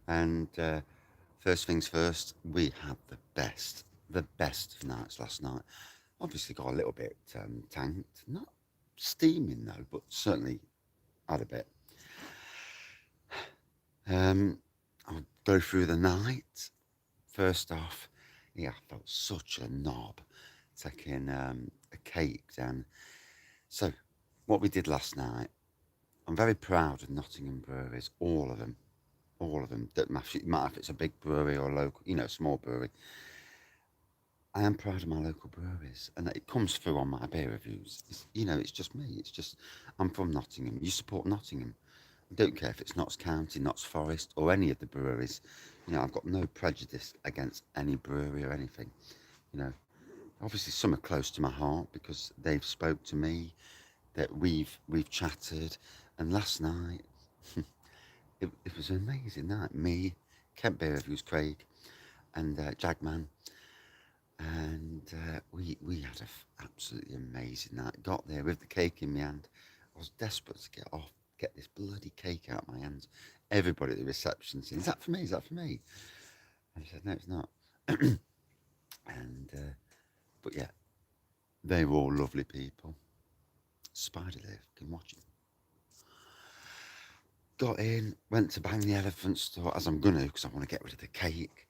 And first things first, we had the best of nights last night. Obviously got a little bit tanked, not steaming though, but certainly had a bit. Um, I'll go through the night. First off, yeah, I felt such a knob taking a cake down. So, what we did last night, I'm very proud of Nottingham breweries, all of them. All of them. Don't matter if it's a big brewery or a local, small brewery. I am proud of my local breweries, and it comes through on my beer reviews. It's just me. It's just I'm from Nottingham. You support Nottingham. I don't care if it's Notts County, Notts Forest, or any of the breweries. I've got no prejudice against any brewery or anything. You know, Obviously some are close to my heart because they've spoke to me, that we've chatted, and last night it was an amazing night. Me, Kent Beer Reviews, Craig, and Jagman, and we had an absolutely amazing night. Got there with the cake in my hand. I was desperate to get this bloody cake out of my hands. Everybody at the reception said, "Is that for me? Is that for me?" And I said, "No, it's not." And but yeah, they were all lovely people. Spider Live, can watch it. Got in, went to Bang the Elephant store as I'm gonna because I want to get rid of the cake.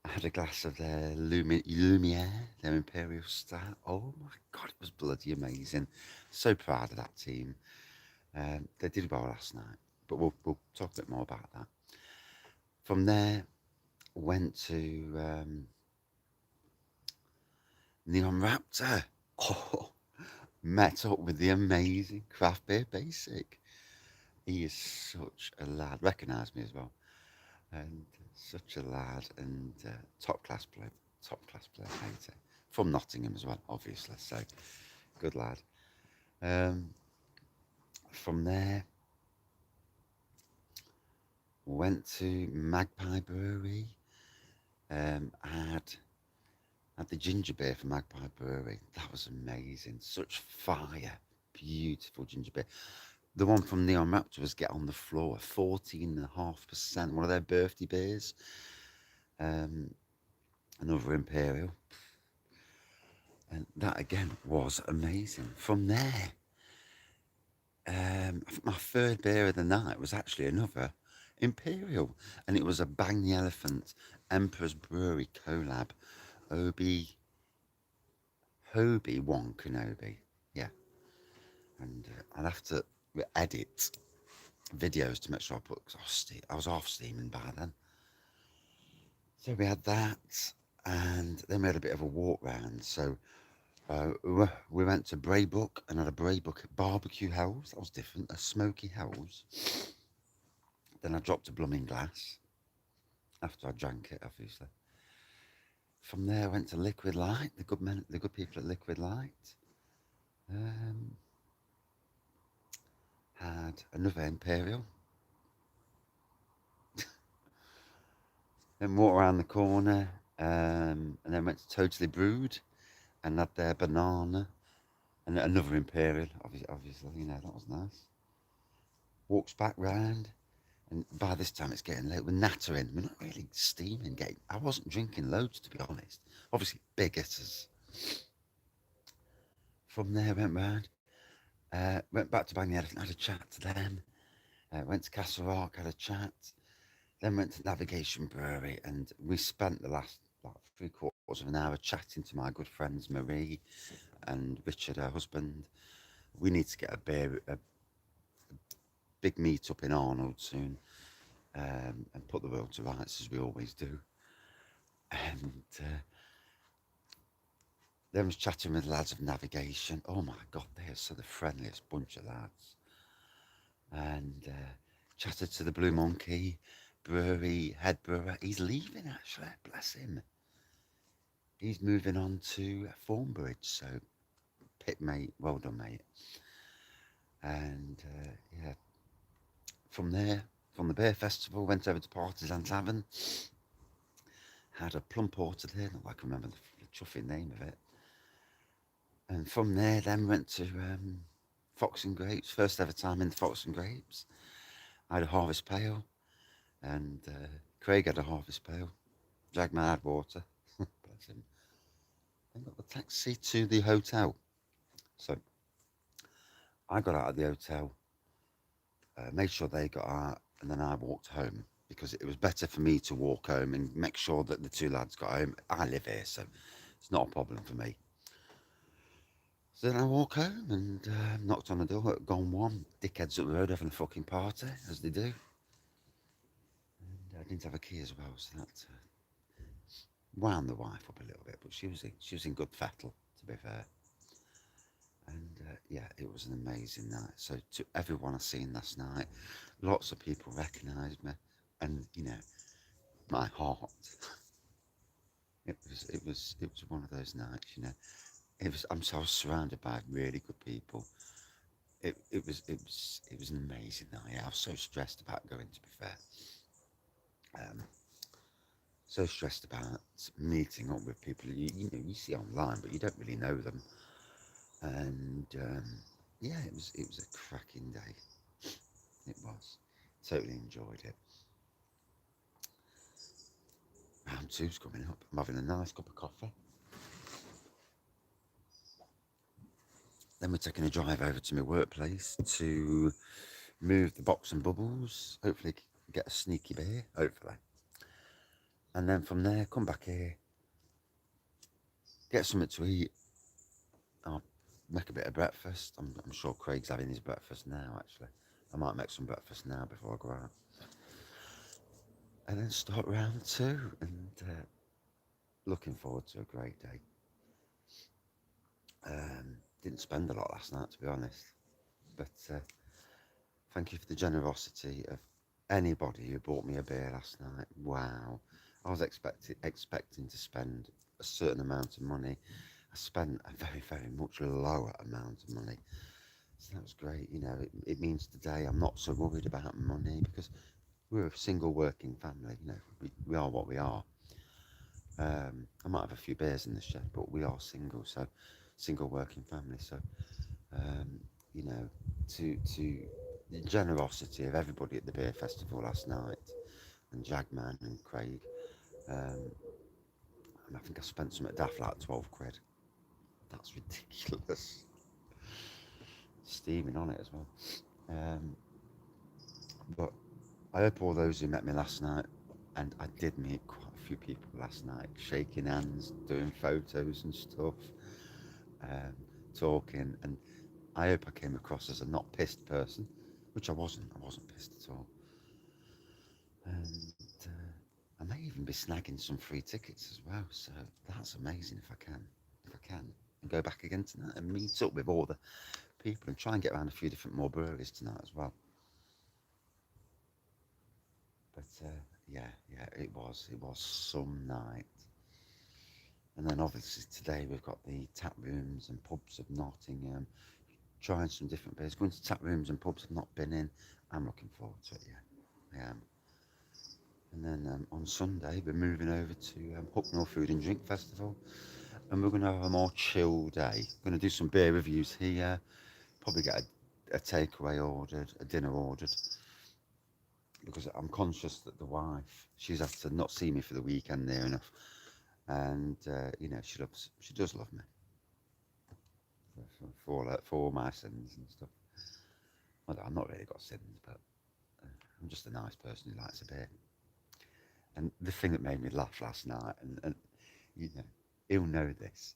I had a glass of their Lumiere, their Imperial Stout. Oh my God, it was bloody amazing. So proud of that team. They did well last night, but we'll talk a bit more about that. From there, went to Neon Raptor. Oh, met up with the amazing Craft Beer Basic. He is such a lad. Recognised me as well, and such a lad, and top class player, hater from Nottingham as well, obviously. So good lad. Um, from there, went to Magpie Brewery. Had the ginger beer from Magpie Brewery. That was amazing. Such fire, beautiful ginger beer. The one from Neon Raptor was Get on the Floor, 14.5%. One of their birthday beers. Um, another Imperial. And that again was amazing. From there, I think my third beer of the night was actually another Imperial, and it was a Bang the Elephant Emperor's Brewery collab. Obi Hobie Wan Kenobi, yeah. And I'll have to edit videos to make sure I put. Cause I was off steaming by then. So we had that, and then we had a bit of a walk round. So we went to Braybrook and had a Braybrook barbecue hells. That was different. A smoky hells. Then I dropped a blooming glass after I drank it, obviously. From there, I went to Liquid Light. The good people at Liquid Light. Um, had another Imperial. Then walked around the corner, and then went to Totally Brewed and had their banana and another Imperial. Obviously, that was nice. Walks back round, and by this time it's getting late. We're nattering. We're not really steaming. I wasn't drinking loads, to be honest. Obviously, big hitters. From there, went round, went back to Bang the Elephant, had a chat to them. Went to Castle Rock, had a chat. Then went to Navigation Brewery, and we spent the last like 3/4 of an hour chatting to my good friends Marie and Richard, her husband. We need to get a big meet up in Arnold soon, and put the world to rights as we always do. And then was chatting with the lads of Navigation. Oh my God, they are so the friendliest bunch of lads. And chatted to the Blue Monkey Brewery head brewer. He's leaving actually, bless him. He's moving on to Thornbridge, so pit mate, well done mate. And yeah, from there, from the beer festival, went over to Partisan Tavern, had a plum porter there, not like I can remember the chuffing name of it. And from there, then went to Fox and Grapes, first ever time in Fox and Grapes. I had a Harvest Pale, And Craig had a harvest pail. Jagman had water. Bless him. Then got the taxi to the hotel. So I got out of the hotel, made sure they got out, and then I walked home because it was better for me to walk home and make sure that the two lads got home. I live here, so it's not a problem for me. So then I walk home and knocked on the door at Gone One. Dickheads up the road having a fucking party, as they do. And I didn't have a key as well, so that wound the wife up a little bit. But she was in good fettle, to be fair. And yeah, it was an amazing night. So to everyone I seen last night, lots of people recognised me, and my heart. It was one of those nights. It was. I was surrounded by really good people. It was an amazing night. Yeah, I was so stressed about going. To be fair, um, so stressed about meeting up with people you see online, but you don't really know them. And yeah, it was a cracking day. It was. Totally enjoyed it. Round two's coming up. I'm having a nice cup of coffee. Then we're taking a drive over to my workplace to move the box and bubbles. Hopefully, get a sneaky beer. Hopefully. And then from there, come back here, get something to eat. I'll make a bit of breakfast. I'm sure Craig's having his breakfast now, actually. I might make some breakfast now before I go out. And then start round two. And looking forward to a great day. Didn't spend a lot last night, to be honest. But thank you for the generosity of anybody who bought me a beer last night. Wow. I was expecting to spend a certain amount of money. I spent a very, very much lower amount of money. So that was great. It means today I'm not so worried about money because we're a single working family. We are what we are. I might have a few beers in the shed, but we are single, so single working family. So um, you know, to the generosity of everybody at the beer festival last night, and Jagman and Craig. Um, and I think I spent some at daft like 12 quid. That's ridiculous. Steaming on it as well. Um, but I hope all those who met me last night, and I did meet quite a few people last night, shaking hands, doing photos and stuff, um, talking, and I hope I came across as a not pissed person, which I wasn't. I wasn't pissed at all. And I may even be snagging some free tickets as well. So that's amazing if I can. If I can. And go back again tonight and meet up with all the people and try and get around a few different more breweries tonight as well. But yeah, it was some night. And then obviously today we've got the tap rooms and pubs of Nottingham, trying some different beers, going to tap rooms and pubs I've not been in. I'm looking forward to it, yeah, I am. And then on Sunday we're moving over to Hucknall Food and Drink Festival, and we're going to have a more chill day. We're going to do some beer reviews here, probably get a takeaway ordered, a dinner ordered, because I'm conscious that the wife, she's had to not see me for the weekend near enough, and she does love me for all my sins and stuff. Well, I've not really got sins, but I'm just a nice person who likes a beer. And the thing that made me laugh last night, and you know, he'll know this,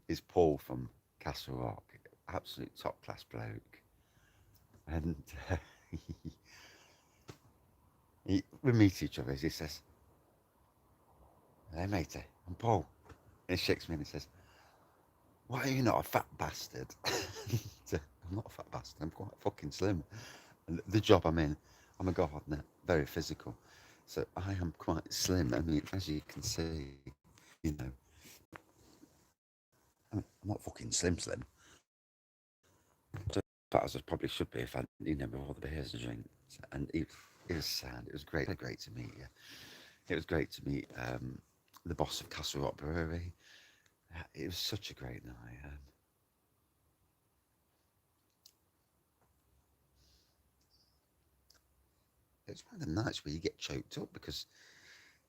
is Paul from Castle Rock, absolute top class bloke. And we meet each other. He says, "Hey, matey, I'm Paul." And he shakes me and he says, "Why are you not a fat bastard?" I'm not a fat bastard. I'm quite fucking slim. And the job I'm in, I'm a gardener, very physical. So I am quite slim. I mean, as you can see, you know, I'm not fucking slim. So fat as I probably should be if I, with all the beers and drinks. And it was sad. It was great to meet you. It was great to meet the boss of Castle Rock Brewery. It was such a great night. It's one of the nights where you get choked up because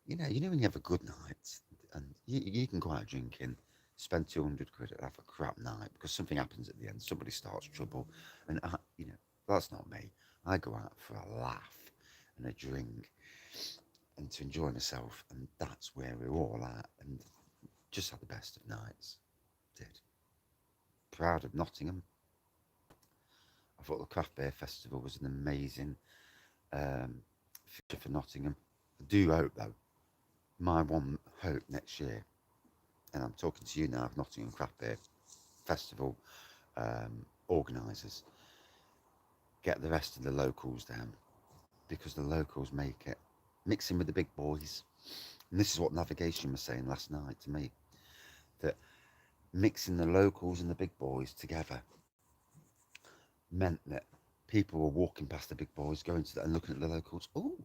you know when you have a good night and you can go out drinking, spend 200 quid and have a crap night because something happens at the end, somebody starts trouble, and that's not me. I go out for a laugh and a drink and to enjoy myself, and that's where we're all at, and just had the best of nights. Did. Proud of Nottingham. I thought the craft beer festival was an amazing feature for Nottingham. I do hope though, my one hope next year, and I'm talking to you now of Nottingham Craft Beer Festival organisers, get the rest of the locals down because the locals make it. Mixing with the big boys. And this is what Navigation was saying last night to me, that mixing the locals and the big boys together meant that people were walking past the big boys, going to that and looking at the locals. Oh,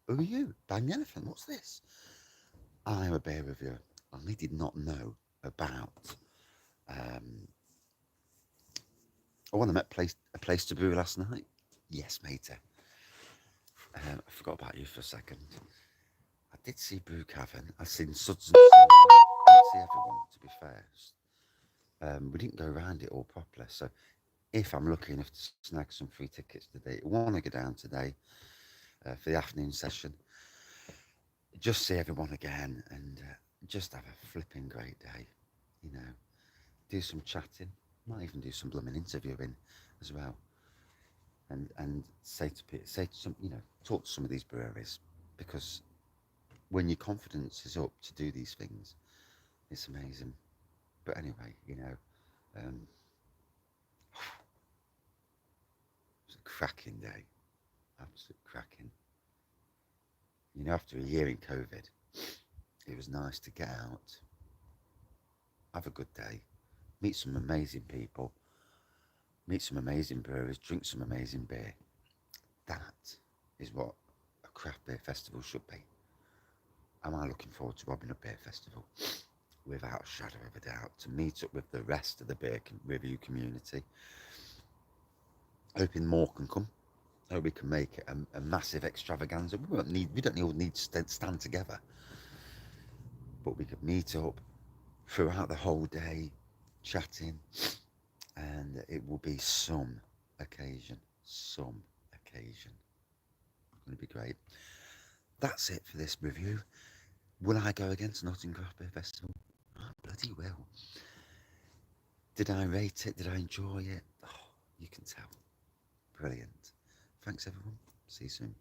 who are you? Bang the Elephant, what's this? I'm a beer reviewer. I did not know about I want to met a place to brew last night. Yes, matey. I forgot about you for a second. I did see Brew Cavern. I've seen Suds and Silver. I didn't see everyone, to be fair. We didn't go around it all properly. So if I'm lucky enough to snag some free tickets today, I want to go down today for the afternoon session. Just see everyone again and just have a flipping great day. You know, do some chatting. Might even do some blooming interviewing as well. And say to some, talk to some of these breweries, because when your confidence is up to do these things, it's amazing. But anyway, um, it was a cracking day, absolute cracking. After a year in COVID, it was nice to get out, have a good day, meet some amazing people, meet some amazing brewers, drink some amazing beer. That is what a craft beer festival should be. Am I looking forward to robbing a beer festival? Without a shadow of a doubt, to meet up with the rest of the beer review community. Hoping more can come. Hope we can make it a massive extravaganza. We don't all need to stand together, but we could meet up throughout the whole day, chatting, and it will be some occasion. Some occasion. It's going to be great. That's it for this review. Will I go again to Nottingham Craft Beer Festival? I bloody will. Did I rate it? Did I enjoy it? Oh, you can tell. Brilliant. Thanks, everyone. See you soon.